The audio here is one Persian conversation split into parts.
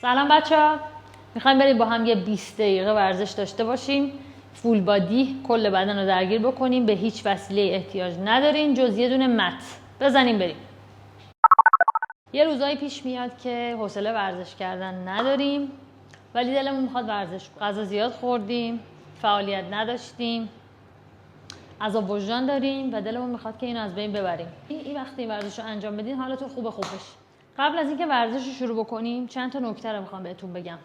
سلام بچه‌ها، میخوایم بریم با هم یه 20 دقیقه ورزش داشته باشیم. فول بادی، کل بدن رو درگیر بکنیم. به هیچ وسیله احتیاج ندارین جز یه دونه مت. بزنیم بریم. یه روزایی پیش میاد که حوصله ورزش کردن نداریم ولی دلمون میخواد ورزش کنیم. غذا زیاد خوردیم، فعالیت نداشتیم، عذاب وجدان داریم و دلمون میخواد که اینو از بین ببریم. این وقتی ورزش رو انجام بدین حالتون خوب بشه. قبل از اینکه ورزش رو شروع بکنیم چند تا نکته رو میخوام بهتون بگم.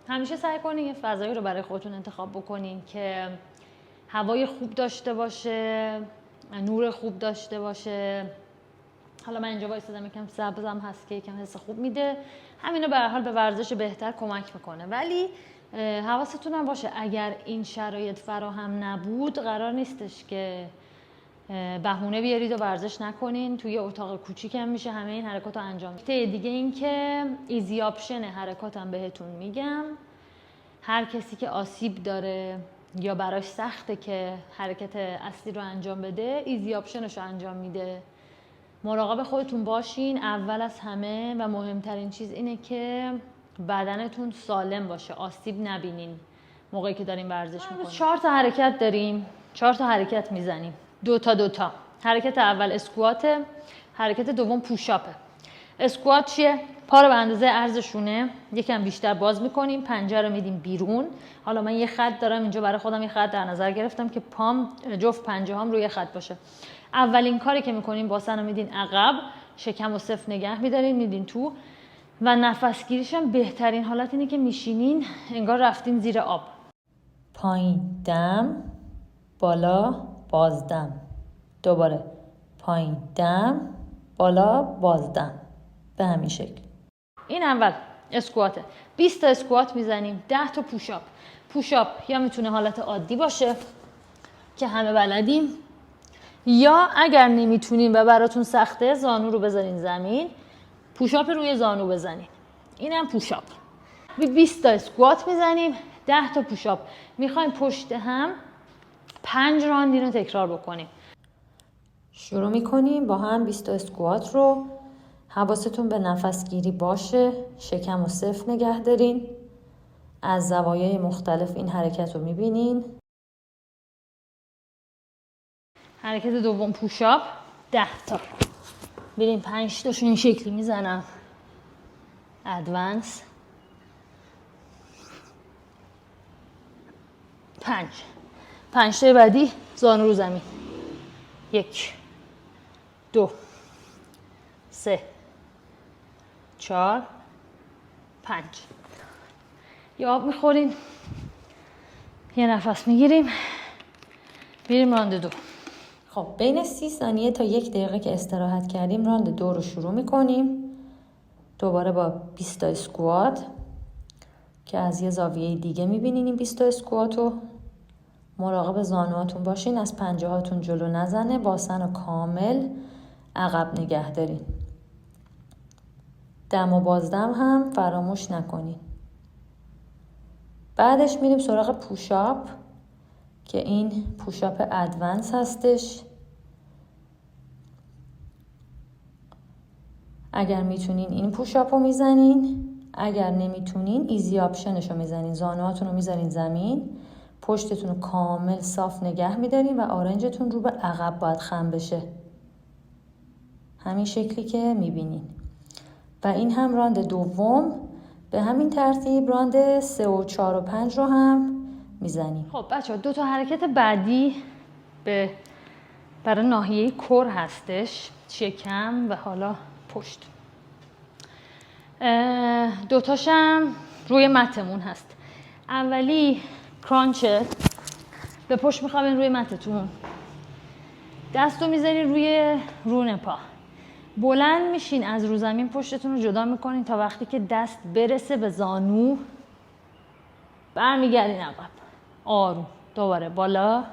همیشه سعی کنین یه فضایی رو برای خودتون انتخاب بکنین که هوای خوب داشته باشه، نور خوب داشته باشه. حالا من اینجا وایسادم، یکم سبزم هست که یکم حس خوب میده. همینا به هر حال به ورزش بهتر کمک میکنه. ولی حواستون هم باشه اگر این شرایط فراهم نبود قرار نیستش که بهونه بیارید و ورزش نکنین. توی اتاق کوچیکم میشه همه این حرکات رو انجام بدید. دیگه این که ایزی آپشن حرکاتم بهتون میگم. هر کسی که آسیب داره یا براش سخته که حرکت اصلی رو انجام بده، ایزی آپشنش رو انجام میده. مراقب خودتون باشین. اول از همه و مهمترین چیز اینه که بدنتون سالم باشه، آسیب نبینین موقعی که داریم ورزش میکنیم. 4 تا حرکت داریم، 4 تا حرکت میزنیم، 2 تا. حرکت اول اسکواته، حرکت دوم پوشاپه. اسکوات چیه؟ پا رو به اندازه عرض شونه یکم بیشتر باز میکنیم، پنجه رو میدیم بیرون. حالا من یه خط دارم اینجا برای خودم، یه خط در نظر گرفتم که پام جفت پنجه هام روی خط باشه. اولین کاری که میکنیم باسن رو میدین عقب، شکم رو صفر نگه میدارین، میدین تو و نفس گیریش هم بهترین حالت اینه که میشینین انگار رفتین زیر آب. پایین دم، بالا بازدم. دوباره پایین دم، بالا بازدم. به همین شکل. این اول اسکواته. 20 تا اسکوات میزنیم، 10 تا پوشاپ. پوشاپ یا میتونه حالت عادی باشه که همه بلدیم، یا اگر نمیتونین و براتون سخته زانو رو بذارین زمین، پوشاپ روی زانو بزنین. اینم پوشاپ. 20 تا اسکوات میزنیم، 10 تا پوشاپ. میخوایم پشت هم 5 راند اینو تکرار بکنیم. شروع میکنیم با هم 20 تا اسکوات رو. حواستون به نفس گیری باشه، شکم رو صفر نگه دارین. از زوایای مختلف این حرکت رو میبینین. حرکت دوم پوشاپ، 10 تا. بریم 5 تاشو این شکلی میزنم. ادوانس. 5 تای بعدی زانو رو زمین. 1 2 3 4 5. یه آب میخوریم، یه نفس میگیریم، میریم راند 2. خب بین 30 ثانیه تا 1 دقیقه که استراحت کردیم راند 2 رو شروع میکنیم. دوباره با 20 تا اسکوات که از یه زاویه دیگه میبینین این 20 تا اسکوات رو. مراقب زانوهاتون باشین از پنجه هاتون جلو نزنه. باسن رو کامل عقب نگه دارین. دم و بازدم هم فراموش نکنین. بعدش میریم سراغ پوشاپ که این پوشاپ ادوانس هستش. اگر میتونین این پوشاپ رو میزنین، اگر نمیتونین ایزی آپشنش رو میزنین. زانوهاتون رو میذارین زمین، پشتتون رو کامل صاف نگه میدارین و آرنجتون رو به عقب باید خم بشه، همین شکلی که میبینین. و این هم راند دوم. به همین ترتیب راند 3 و 4 و 5 رو هم میزنیم. خب بچه‌ها 2 تا حرکت بعدی برای ناحیه کور هستش، شکم و حالا پشت. 2 تاشم روی متمون هست. اولی کرانچه، به پشت میخوابین روی متتون، دست رو میذارین روی رون پا، بلند میشین از رو زمین، پشتتون رو جدا میکنین تا وقتی که دست برسه به زانو، برمیگردین عقب، آروم. دوباره بالا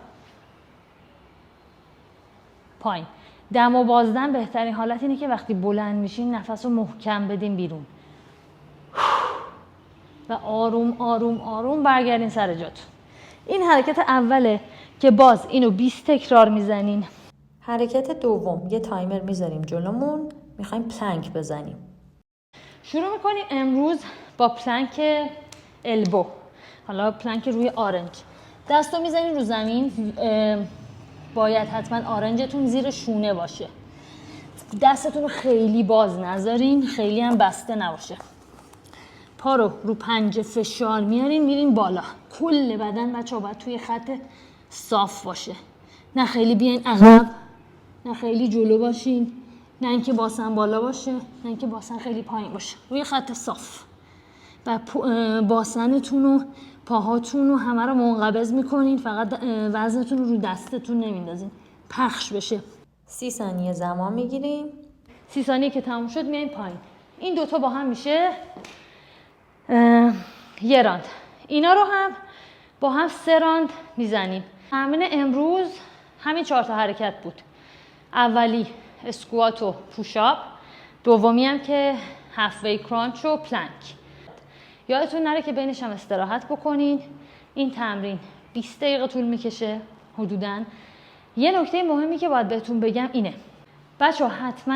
پایین. دم و بازدم بهترین حالت اینه که وقتی بلند میشین نفس رو محکم بدین بیرون و آروم آروم آروم برگردین سر جاتون. این حرکت اوله که باز اینو 20 تکرار میزنین. حرکت دوم یه تایمر میذاریم جلومون، میخوایم پلنک بزنیم. شروع میکنیم امروز با پلنک البو. حالا پلنک روی آرنج. دستو میزنین رو زمین، باید حتما آرنجتون زیر شونه باشه. دستتون رو خیلی باز نذارین، خیلی هم بسته نباشه. پا رو پنجه فشار میارین، میرین بالا. کل بدن بچه‌ها باید توی خط صاف باشه. نه خیلی بیاین عقب، نه خیلی جلو باشین، نه اینکه باسن بالا باشه، نه اینکه باسن خیلی پایین باشه. روی خط صاف. و باسنتون و پاهاتون رو همه رو منقبض میکنین، فقط وزنتون رو دستتون نمیندازین. پخش بشه. 30 ثانیه زمان میگیریم. 30 ثانیه که تموم شد میایم پایین. این دوتا با هم میشه یه راند. اینا رو هم با هم 3 راند میزنیم. تمرین امروز همین 4 تا حرکت بود. اولی اسکوات و پوشاپ، دومی هم که هاف وی کرانچ و پلنک. یادتون نره که بینش هم استراحت بکنین. این تمرین 20 دقیقه طول میکشه حدوداً. یه نکته مهمی که باید بهتون بگم اینه، بچه‌ها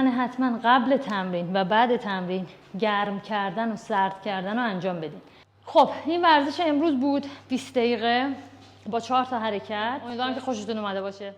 حتما قبل تمرین و بعد تمرین گرم کردن و سرد کردن رو انجام بدین. خب این ورزش امروز بود 20 دقیقه با 4 تا حرکت. امیدوارم که خوشتون اومده باشه.